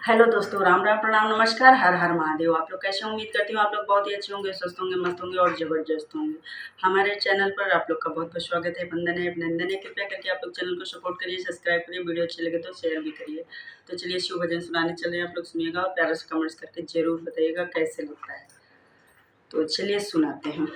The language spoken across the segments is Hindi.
हेलो दोस्तों, राम राम, प्रणाम, नमस्कार, हर हर महादेव। आप लोग कैसे? उम्मीद करती हूँ आप लोग बहुत ही अच्छे होंगे, स्वस्थ होंगे, मस्त होंगे और ज़बरदस्त होंगे। हमारे चैनल पर आप लोग का बहुत बहुत स्वागत है, वंदन है, अभिनंदन है। कृपया करके आप लोग चैनल को सपोर्ट करिए, सब्सक्राइब करिए, वीडियो अच्छी लगे तो शेयर भी करिए। तो चलिए शिव भजन सुनाने चल रहे हैं, आप लोग सुनिएगा और प्यारा से कमेंट्स करके ज़रूर बताइएगा कैसे लगता है। तो चलिए सुनाते हैं।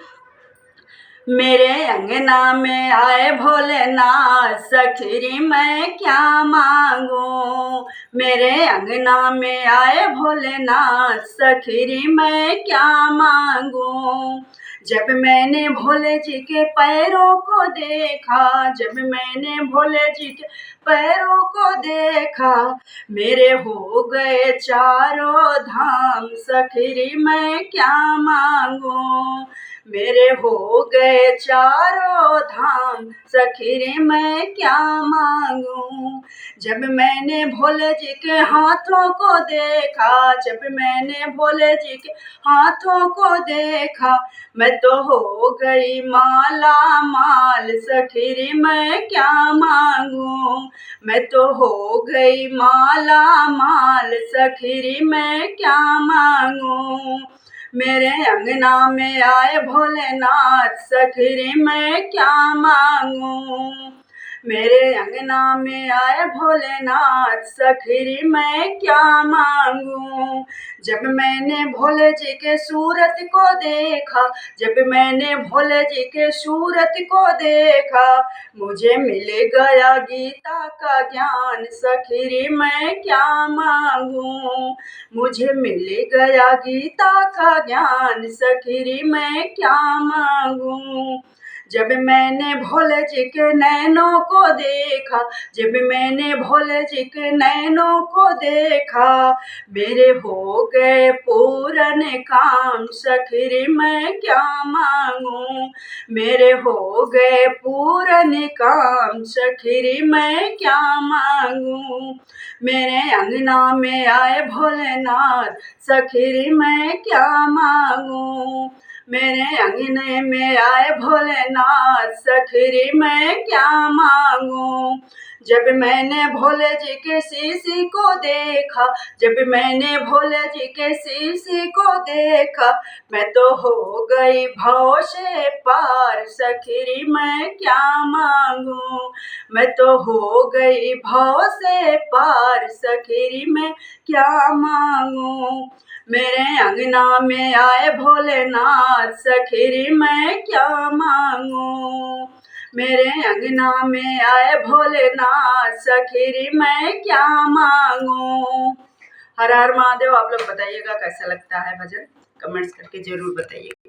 मेरे अंगना में आए भोलेनाथ, सखरी मैं क्या मांगू। मेरे अंगना में आए भोलेनाथ, सखरी मैं क्या मांगू। जब मैंने भोले जी के पैरों को देखा, जब मैंने भोले जी के पैरों को देखा, मेरे हो गए चारों धाम, सखरी मैं क्या मांगू। मेरे हो गए चारों धाम, सखी मैं क्या मांगू। जब मैंने भोले जी के हाथों को देखा, जब मैंने भोले जी के हाथों को देखा, मैं तो हो गई माला माल, सखी मैं क्या मांगू। मैं तो हो गई माला माल, सखी मैं क्या मांगू। मेरे अंगना में आए भोलेनाथ, सखी मैं क्या मांगू। मेरे अंगना में आए भोलेनाथ, सखी मैं क्या मांगू। जब मैंने भोले जी के सूरत को देखा, जब मैंने भोले जी के सूरत को देखा, मुझे मिल गया गीता का ज्ञान, सखी मैं क्या मांगू। मुझे मिल गया गीता का ज्ञान, सखी मैं क्या मांगू। जब मैंने भोले जी के नैनों को देखा, जब मैंने भोले जी के नैनों को देखा, मेरे हो गए पूरन काम, सखी मैं क्या मांगू। मेरे हो गए पूरन काम, सखी मैं क्या मांगू। मेरे अंगना में आए भोलेनाथ, सखी मैं क्या मांगू। मेरे अंगने में आए भोलेनाथ, सखी मैं क्या मांगू। जब मैंने भोले जी के शीशी को देखा, जब मैंने भोले जी के शीशी को देखा, मैं तो हो गई भव से पार, सखी मैं क्या मांगू। मैं तो हो गई भव से पार, सखी मैं क्या मांगू। मेरे अंगना में आए भोलेनाथ, सखी मैं क्या मांगू। मेरे अंगना में आए भोलेनाथ, सखी मैं क्या मांगू। हर हर महादेव। आप लोग बताइएगा कैसा लगता है भजन, कमेंट्स करके जरूर बताइएगा।